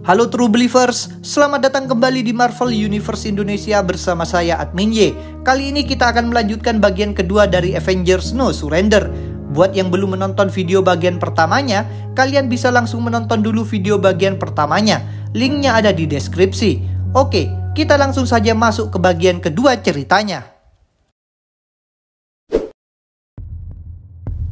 Halo True Believers, selamat datang kembali di Marvel Universe Indonesia bersama saya Admin Y. Kali ini kita akan melanjutkan bagian kedua dari Avengers No Surrender. Buat yang belum menonton video bagian pertamanya, kalian bisa langsung menonton dulu video bagian pertamanya. Linknya ada di deskripsi. Oke, kita langsung saja masuk ke bagian kedua ceritanya.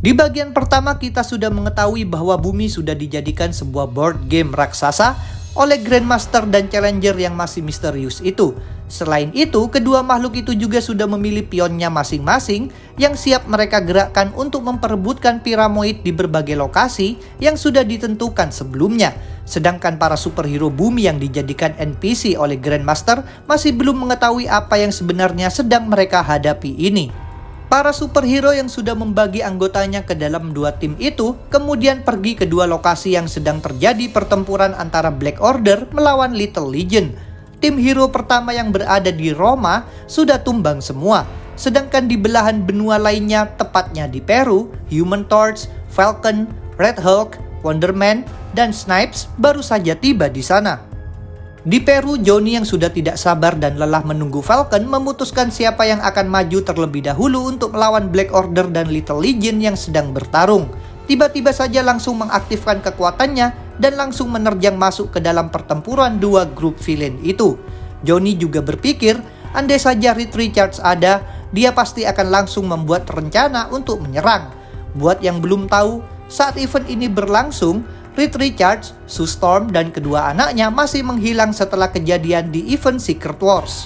Di bagian pertama kita sudah mengetahui bahwa bumi sudah dijadikan sebuah board game raksasa oleh Grandmaster dan Challenger yang masih misterius itu. Selain itu, kedua makhluk itu juga sudah memilih pionnya masing-masing yang siap mereka gerakkan untuk memperebutkan Piramoid di berbagai lokasi yang sudah ditentukan sebelumnya. Sedangkan para superhero bumi yang dijadikan NPC oleh Grandmaster masih belum mengetahui apa yang sebenarnya sedang mereka hadapi ini. Para superhero yang sudah membagi anggotanya ke dalam dua tim itu kemudian pergi ke dua lokasi yang sedang terjadi pertempuran antara Black Order melawan Little Legion. Tim hero pertama yang berada di Roma sudah tumbang semua, sedangkan di belahan benua lainnya, tepatnya di Peru, Human Torch, Falcon, Red Hulk, Wonder Man, dan Snipes baru saja tiba di sana. Di Peru, Johnny yang sudah tidak sabar dan lelah menunggu Falcon memutuskan siapa yang akan maju terlebih dahulu untuk melawan Black Order dan Little Legion yang sedang bertarung. Tiba-tiba saja langsung mengaktifkan kekuatannya dan langsung menerjang masuk ke dalam pertempuran dua grup villain itu. Johnny juga berpikir, andai saja Reed Richards ada, dia pasti akan langsung membuat rencana untuk menyerang. Buat yang belum tahu, saat event ini berlangsung, Reed Richards, Sue Storm, dan kedua anaknya masih menghilang setelah kejadian di event Secret Wars.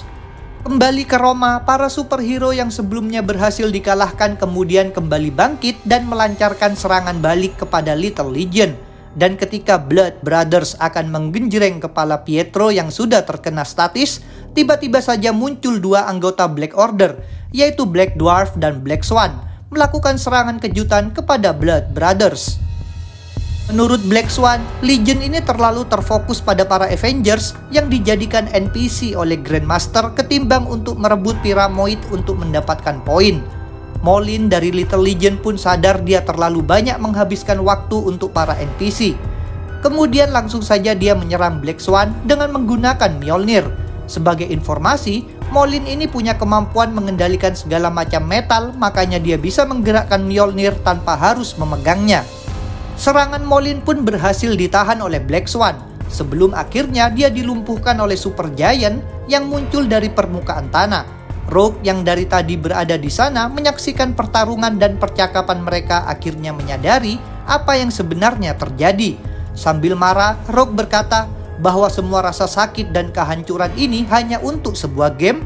Kembali ke Roma, para superhero yang sebelumnya berhasil dikalahkan kemudian kembali bangkit dan melancarkan serangan balik kepada Little Legion. Dan ketika Blood Brothers akan menggenjreng kepala Pietro yang sudah terkena statis, tiba-tiba saja muncul dua anggota Black Order, yaitu Black Dwarf dan Black Swan, melakukan serangan kejutan kepada Blood Brothers. Menurut Black Swan, Legion ini terlalu terfokus pada para Avengers yang dijadikan NPC oleh Grandmaster ketimbang untuk merebut Piramoid untuk mendapatkan poin. Molin dari Little Legion pun sadar dia terlalu banyak menghabiskan waktu untuk para NPC. Kemudian langsung saja dia menyerang Black Swan dengan menggunakan Mjolnir. Sebagai informasi, Molin ini punya kemampuan mengendalikan segala macam metal, makanya dia bisa menggerakkan Mjolnir tanpa harus memegangnya. Serangan Molin pun berhasil ditahan oleh Black Swan, sebelum akhirnya dia dilumpuhkan oleh Super Giant yang muncul dari permukaan tanah. Rogue yang dari tadi berada di sana menyaksikan pertarungan dan percakapan mereka akhirnya menyadari apa yang sebenarnya terjadi. Sambil marah, Rogue berkata bahwa semua rasa sakit dan kehancuran ini hanya untuk sebuah game.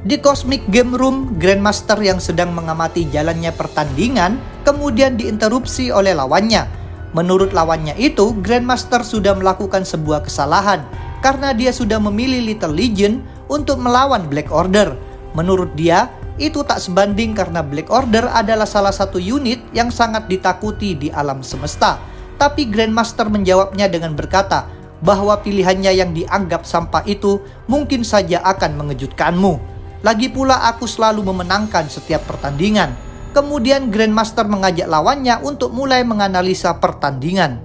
Di Cosmic Game Room, Grandmaster yang sedang mengamati jalannya pertandingan kemudian diinterupsi oleh lawannya. Menurut lawannya itu, Grandmaster sudah melakukan sebuah kesalahan karena dia sudah memilih Little Legion untuk melawan Black Order. Menurut dia, itu tak sebanding karena Black Order adalah salah satu unit yang sangat ditakuti di alam semesta. Tapi Grandmaster menjawabnya dengan berkata bahwa pilihannya yang dianggap sampah itu mungkin saja akan mengejutkanmu. Lagi pula aku selalu memenangkan setiap pertandingan. Kemudian Grandmaster mengajak lawannya untuk mulai menganalisa pertandingan.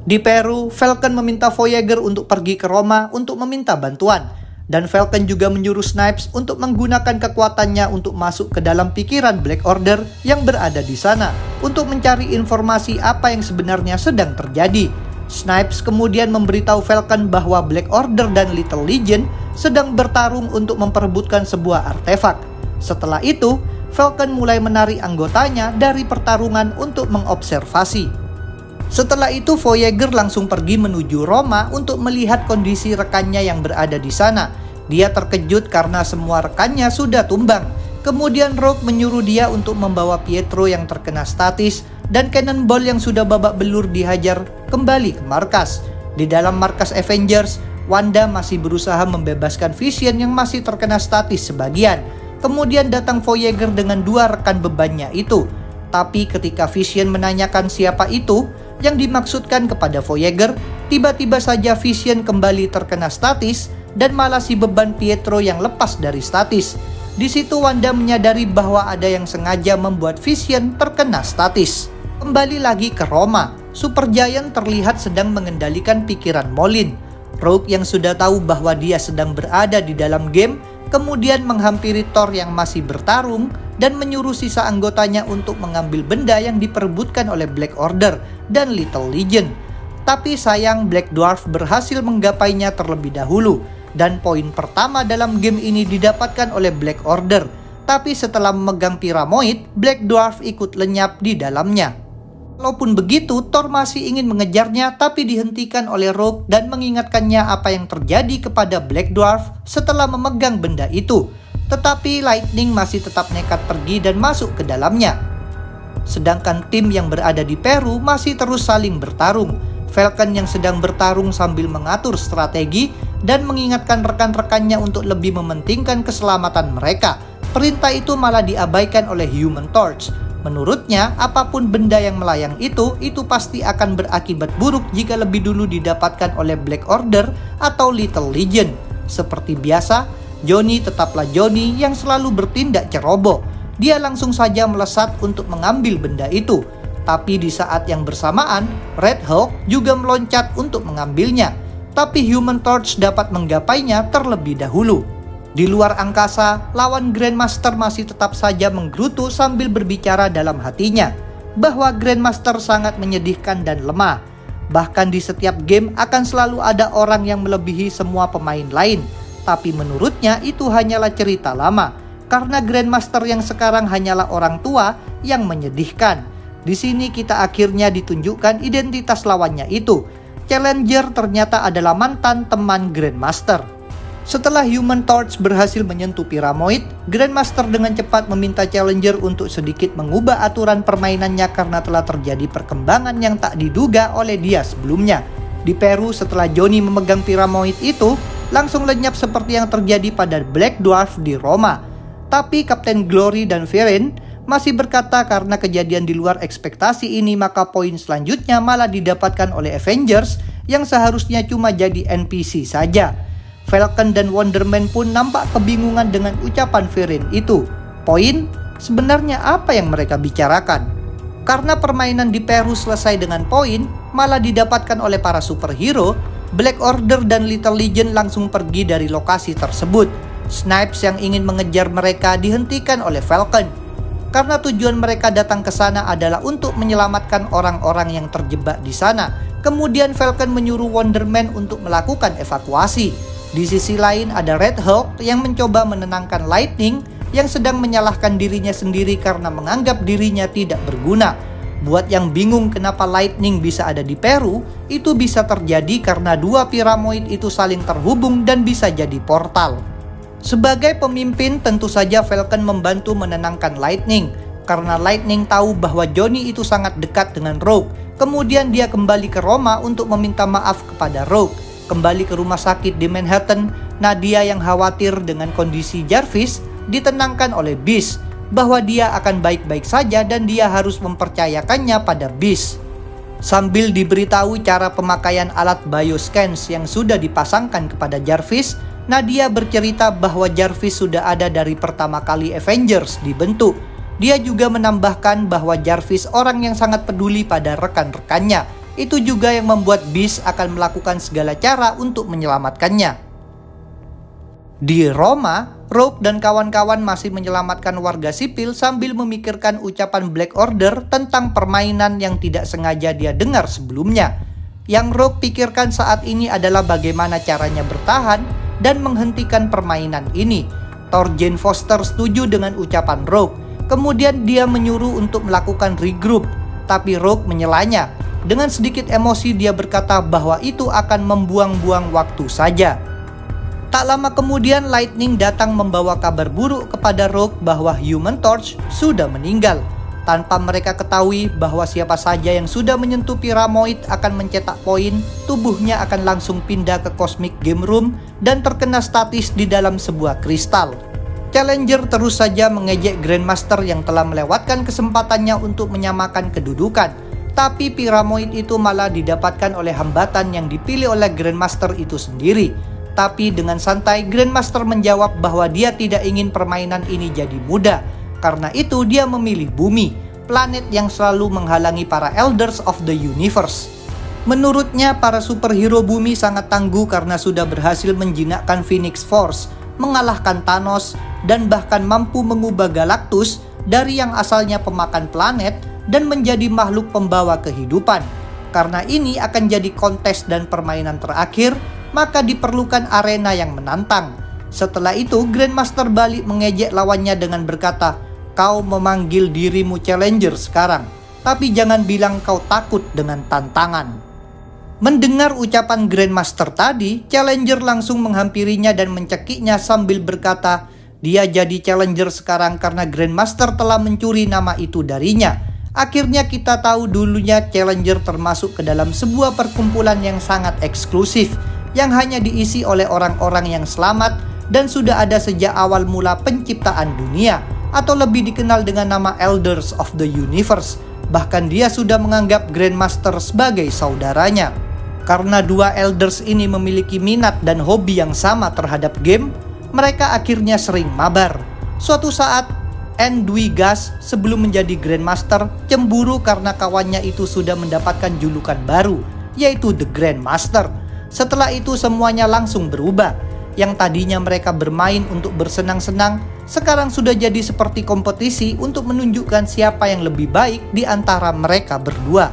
Di Peru, Falcon meminta Voyager untuk pergi ke Roma untuk meminta bantuan. Dan Falcon juga menyuruh Snipes untuk menggunakan kekuatannya untuk masuk ke dalam pikiran Black Order yang berada di sana untuk mencari informasi apa yang sebenarnya sedang terjadi. Snipes kemudian memberitahu Falcon bahwa Black Order dan Little Legion sedang bertarung untuk memperebutkan sebuah artefak. Setelah itu, Falcon mulai menarik anggotanya dari pertarungan untuk mengobservasi. Setelah itu, Voyager langsung pergi menuju Roma untuk melihat kondisi rekannya yang berada di sana. Dia terkejut karena semua rekannya sudah tumbang. Kemudian Rogue menyuruh dia untuk membawa Pietro yang terkena statis dan Cannonball yang sudah babak belur dihajar kembali ke markas. Di dalam markas Avengers, Wanda masih berusaha membebaskan Vision yang masih terkena statis sebagian. Kemudian datang Voyager dengan dua rekan bebannya itu. Tapi ketika Vision menanyakan siapa itu yang dimaksudkan kepada Voyager, tiba-tiba saja Vision kembali terkena statis dan malah si beban Pietro yang lepas dari statis. Di situ Wanda menyadari bahwa ada yang sengaja membuat Vision terkena statis. Kembali lagi ke Roma, Super Giant terlihat sedang mengendalikan pikiran Molin. Rogue yang sudah tahu bahwa dia sedang berada di dalam game, kemudian menghampiri Thor yang masih bertarung dan menyuruh sisa anggotanya untuk mengambil benda yang diperebutkan oleh Black Order dan Little Legion. Tapi sayang Black Dwarf berhasil menggapainya terlebih dahulu, dan poin pertama dalam game ini didapatkan oleh Black Order. Tapi setelah memegang Piramoid, Black Dwarf ikut lenyap di dalamnya. Walaupun begitu, Thor masih ingin mengejarnya tapi dihentikan oleh Rogue dan mengingatkannya apa yang terjadi kepada Black Dwarf setelah memegang benda itu. Tetapi Lightning masih tetap nekat pergi dan masuk ke dalamnya. Sedangkan tim yang berada di Peru masih terus saling bertarung. Falcon yang sedang bertarung sambil mengatur strategi dan mengingatkan rekan-rekannya untuk lebih mementingkan keselamatan mereka. Perintah itu malah diabaikan oleh Human Torch. Menurutnya, apapun benda yang melayang itu pasti akan berakibat buruk jika lebih dulu didapatkan oleh Black Order atau Little Legion. Seperti biasa, Johnny tetaplah Johnny yang selalu bertindak ceroboh. Dia langsung saja melesat untuk mengambil benda itu. Tapi di saat yang bersamaan, Red Hulk juga meloncat untuk mengambilnya. Tapi Human Torch dapat menggapainya terlebih dahulu. Di luar angkasa, lawan Grandmaster masih tetap saja menggerutu sambil berbicara dalam hatinya bahwa Grandmaster sangat menyedihkan dan lemah. Bahkan di setiap game akan selalu ada orang yang melebihi semua pemain lain. Tapi menurutnya itu hanyalah cerita lama, karena Grandmaster yang sekarang hanyalah orang tua yang menyedihkan. Di sini kita akhirnya ditunjukkan identitas lawannya itu. Challenger ternyata adalah mantan teman Grandmaster. Setelah Human Torch berhasil menyentuh Piramoid, Grandmaster dengan cepat meminta Challenger untuk sedikit mengubah aturan permainannya karena telah terjadi perkembangan yang tak diduga oleh dia sebelumnya. Di Peru, setelah Johnny memegang Piramoid itu, langsung lenyap seperti yang terjadi pada Black Dwarf di Roma. Tapi Captain Glory dan Viren masih berkata karena kejadian di luar ekspektasi ini, maka poin selanjutnya malah didapatkan oleh Avengers yang seharusnya cuma jadi NPC saja. Falcon dan Wonder Man pun nampak kebingungan dengan ucapan Viren itu. Poin, sebenarnya apa yang mereka bicarakan? Karena permainan di Peru selesai dengan poin, malah didapatkan oleh para superhero, Black Order dan Little Legion langsung pergi dari lokasi tersebut. Snipes yang ingin mengejar mereka dihentikan oleh Falcon. Karena tujuan mereka datang ke sana adalah untuk menyelamatkan orang-orang yang terjebak di sana. Kemudian Falcon menyuruh Wonder Man untuk melakukan evakuasi. Di sisi lain ada Red Hulk yang mencoba menenangkan Lightning yang sedang menyalahkan dirinya sendiri karena menganggap dirinya tidak berguna. Buat yang bingung kenapa Lightning bisa ada di Peru, itu bisa terjadi karena dua Piramoid itu saling terhubung dan bisa jadi portal. Sebagai pemimpin, tentu saja Falcon membantu menenangkan Lightning karena Lightning tahu bahwa Johnny itu sangat dekat dengan Rogue. Kemudian dia kembali ke Roma untuk meminta maaf kepada Rogue. Kembali ke rumah sakit di Manhattan, Nadia yang khawatir dengan kondisi Jarvis ditenangkan oleh Beast bahwa dia akan baik-baik saja dan dia harus mempercayakannya pada Beast. Sambil diberitahu cara pemakaian alat bioscans yang sudah dipasangkan kepada Jarvis, Nadia bercerita bahwa Jarvis sudah ada dari pertama kali Avengers dibentuk. Dia juga menambahkan bahwa Jarvis orang yang sangat peduli pada rekan-rekannya. Itu juga yang membuat Beast akan melakukan segala cara untuk menyelamatkannya. Di Roma, Rogue dan kawan-kawan masih menyelamatkan warga sipil sambil memikirkan ucapan Black Order tentang permainan yang tidak sengaja dia dengar sebelumnya. Yang Rogue pikirkan saat ini adalah bagaimana caranya bertahan dan menghentikan permainan ini. Thor Jane Foster setuju dengan ucapan Rogue. Kemudian dia menyuruh untuk melakukan regroup, tapi Rogue menyelanya. Dengan sedikit emosi dia berkata bahwa itu akan membuang-buang waktu saja. Tak lama kemudian Lightning datang membawa kabar buruk kepada Rogue bahwa Human Torch sudah meninggal. Tanpa mereka ketahui bahwa siapa saja yang sudah menyentuh Piramoid akan mencetak poin, tubuhnya akan langsung pindah ke Cosmic Game Room dan terkena statis di dalam sebuah kristal. Challenger terus saja mengejek Grandmaster yang telah melewatkan kesempatannya untuk menyamakan kedudukan. Tapi Piramoid itu malah didapatkan oleh hambatan yang dipilih oleh Grandmaster itu sendiri. Tapi dengan santai Grandmaster menjawab bahwa dia tidak ingin permainan ini jadi mudah. Karena itu dia memilih bumi. planet yang selalu menghalangi para Elders of the Universe. Menurutnya, para superhero bumi sangat tangguh karena sudah berhasil menjinakkan Phoenix Force, mengalahkan Thanos, dan bahkan mampu mengubah Galactus dari yang asalnya pemakan planet dan menjadi makhluk pembawa kehidupan. Karena ini akan jadi kontes dan permainan terakhir, maka diperlukan arena yang menantang. Setelah itu, Grandmaster balik mengejek lawannya dengan berkata, "Kau memanggil dirimu Challenger sekarang, tapi jangan bilang kau takut dengan tantangan." Mendengar ucapan Grandmaster tadi, Challenger langsung menghampirinya dan mencekiknya sambil berkata, dia jadi Challenger sekarang karena Grandmaster telah mencuri nama itu darinya. Akhirnya kita tahu dulunya Challenger termasuk ke dalam sebuah perkumpulan yang sangat eksklusif, yang hanya diisi oleh orang-orang yang selamat dan sudah ada sejak awal mula penciptaan dunia, atau lebih dikenal dengan nama Elders of the Universe. Bahkan dia sudah menganggap Grandmaster sebagai saudaranya. Karena dua Elders ini memiliki minat dan hobi yang sama terhadap game, mereka akhirnya sering mabar. Suatu saat, Endwigas sebelum menjadi Grandmaster cemburu karena kawannya itu sudah mendapatkan julukan baru, yaitu The Grandmaster. Setelah itu semuanya langsung berubah. Yang tadinya mereka bermain untuk bersenang-senang, sekarang sudah jadi seperti kompetisi untuk menunjukkan siapa yang lebih baik di antara mereka berdua.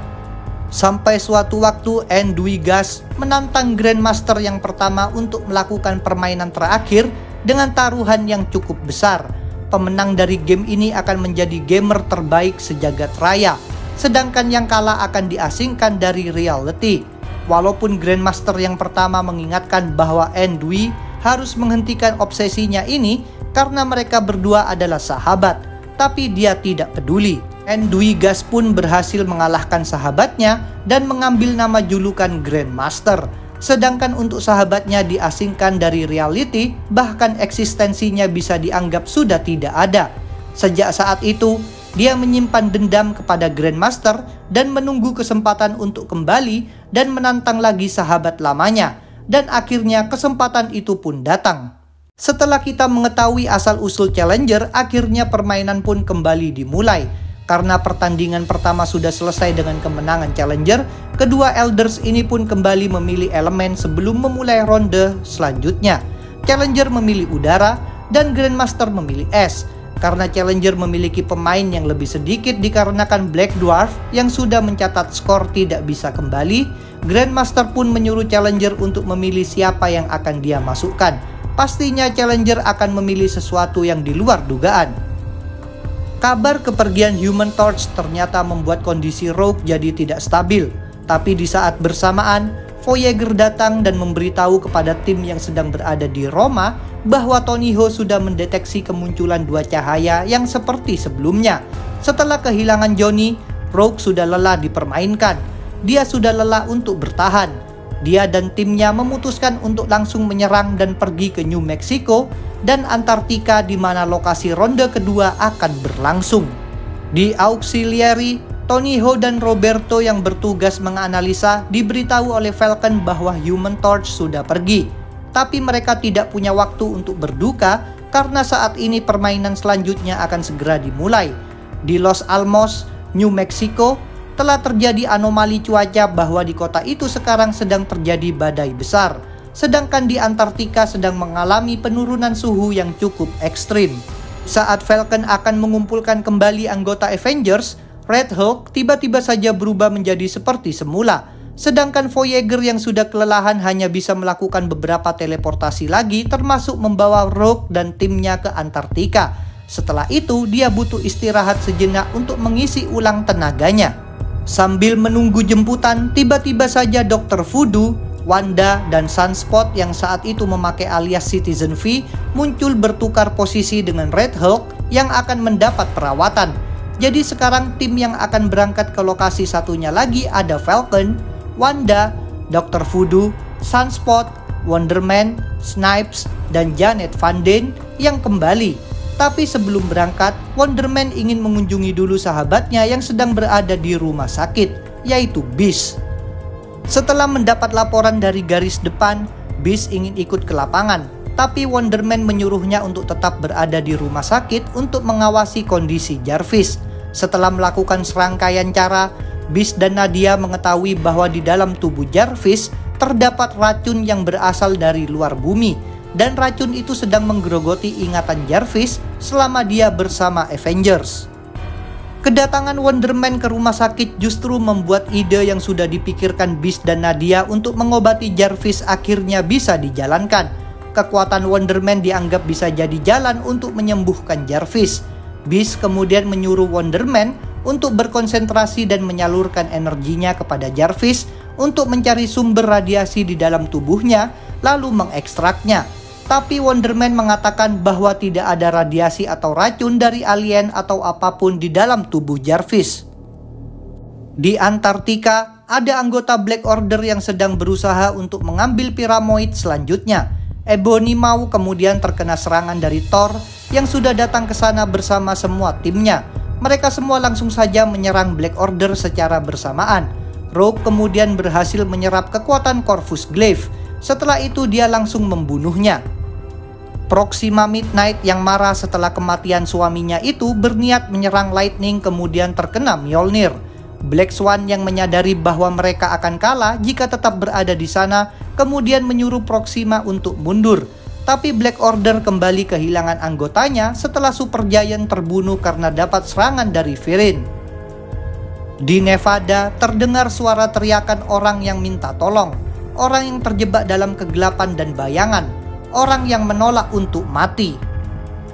Sampai suatu waktu Endwigas menantang Grandmaster yang pertama untuk melakukan permainan terakhir dengan taruhan yang cukup besar. Pemenang dari game ini akan menjadi gamer terbaik sejagat raya, sedangkan yang kalah akan diasingkan dari reality. Walaupun Grandmaster yang pertama mengingatkan bahwa Endwi harus menghentikan obsesinya ini karena mereka berdua adalah sahabat, tapi dia tidak peduli. Endwigas pun berhasil mengalahkan sahabatnya dan mengambil nama julukan Grandmaster. Sedangkan untuk sahabatnya diasingkan dari reality, bahkan eksistensinya bisa dianggap sudah tidak ada. Sejak saat itu, dia menyimpan dendam kepada Grandmaster dan menunggu kesempatan untuk kembali dan menantang lagi sahabat lamanya. Dan akhirnya kesempatan itu pun datang. Setelah kita mengetahui asal-usul Challenger, akhirnya permainan pun kembali dimulai. Karena pertandingan pertama sudah selesai dengan kemenangan Challenger, kedua Elders ini pun kembali memilih elemen sebelum memulai ronde selanjutnya. Challenger memilih udara dan Grandmaster memilih es. Karena Challenger memiliki pemain yang lebih sedikit dikarenakan Black Dwarf yang sudah mencatat skor tidak bisa kembali, Grandmaster pun menyuruh Challenger untuk memilih siapa yang akan dia masukkan. Pastinya Challenger akan memilih sesuatu yang di luar dugaan. Kabar kepergian Human Torch ternyata membuat kondisi Rogue jadi tidak stabil. Tapi di saat bersamaan, Voyager datang dan memberitahu kepada tim yang sedang berada di Roma bahwa Tony Ho sudah mendeteksi kemunculan dua cahaya yang seperti sebelumnya. Setelah kehilangan Johnny, Rogue sudah lelah dipermainkan. Dia sudah lelah untuk bertahan. Dia dan timnya memutuskan untuk langsung menyerang dan pergi ke New Mexico dan Antartika di mana lokasi ronde kedua akan berlangsung. Di Auxiliary, Tony Ho dan Roberto yang bertugas menganalisa diberitahu oleh Falcon bahwa Human Torch sudah pergi. Tapi mereka tidak punya waktu untuk berduka karena saat ini permainan selanjutnya akan segera dimulai. Di Los Alamos, New Mexico, telah terjadi anomali cuaca bahwa di kota itu sekarang sedang terjadi badai besar. Sedangkan di Antartika sedang mengalami penurunan suhu yang cukup ekstrim. Saat Falcon akan mengumpulkan kembali anggota Avengers, Red Hulk tiba-tiba saja berubah menjadi seperti semula. Sedangkan Voyager yang sudah kelelahan hanya bisa melakukan beberapa teleportasi lagi, termasuk membawa Rogue dan timnya ke Antartika. Setelah itu, dia butuh istirahat sejenak untuk mengisi ulang tenaganya. Sambil menunggu jemputan, tiba-tiba saja Dr. Voodoo, Wanda, dan Sunspot yang saat itu memakai alias Citizen V muncul bertukar posisi dengan Red Hulk yang akan mendapat perawatan. Jadi sekarang tim yang akan berangkat ke lokasi satunya lagi ada Falcon, Wanda, Dr. Voodoo, Sunspot, Wonder Man, Snipes, dan Janet Van Dyne yang kembali. Tapi sebelum berangkat, Wonder Man ingin mengunjungi dulu sahabatnya yang sedang berada di rumah sakit, yaitu Beast. Setelah mendapat laporan dari garis depan, Beast ingin ikut ke lapangan, tapi Wonder Man menyuruhnya untuk tetap berada di rumah sakit untuk mengawasi kondisi Jarvis. Setelah melakukan serangkaian cara, Beast dan Nadia mengetahui bahwa di dalam tubuh Jarvis terdapat racun yang berasal dari luar bumi, dan racun itu sedang menggerogoti ingatan Jarvis selama dia bersama Avengers. Kedatangan Wonder Man ke rumah sakit justru membuat ide yang sudah dipikirkan Beast dan Nadia untuk mengobati Jarvis akhirnya bisa dijalankan. Kekuatan Wonder Man dianggap bisa jadi jalan untuk menyembuhkan Jarvis. Beast kemudian menyuruh Wonder Man untuk berkonsentrasi dan menyalurkan energinya kepada Jarvis untuk mencari sumber radiasi di dalam tubuhnya, lalu mengekstraknya. Tapi Wonder Man mengatakan bahwa tidak ada radiasi atau racun dari alien atau apapun di dalam tubuh Jarvis. Di Antartika, ada anggota Black Order yang sedang berusaha untuk mengambil Piramoid selanjutnya. Ebony Maw kemudian terkena serangan dari Thor yang sudah datang ke sana bersama semua timnya. Mereka semua langsung saja menyerang Black Order secara bersamaan. Rogue kemudian berhasil menyerap kekuatan Corvus Glaive. Setelah itu dia langsung membunuhnya. Proxima Midnight yang marah setelah kematian suaminya itu berniat menyerang Lightning kemudian terkena Mjolnir. Black Swan yang menyadari bahwa mereka akan kalah jika tetap berada di sana kemudian menyuruh Proxima untuk mundur. Tapi Black Order kembali kehilangan anggotanya setelah Supergiant terbunuh karena dapat serangan dari Viren. Di Nevada terdengar suara teriakan orang yang minta tolong, orang yang terjebak dalam kegelapan dan bayangan, orang yang menolak untuk mati.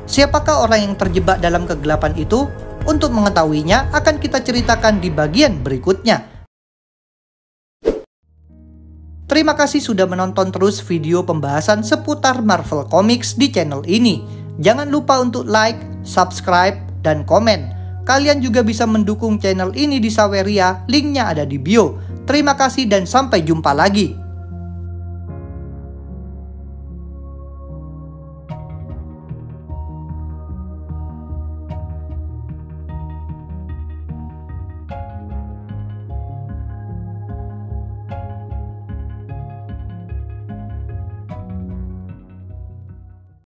Siapakah orang yang terjebak dalam kegelapan itu? Untuk mengetahuinya akan kita ceritakan di bagian berikutnya. Terima kasih sudah menonton terus video pembahasan seputar Marvel Comics di channel ini. Jangan lupa untuk like, subscribe, dan komen. Kalian juga bisa mendukung channel ini di Saweria, linknya ada di bio. Terima kasih dan sampai jumpa lagi.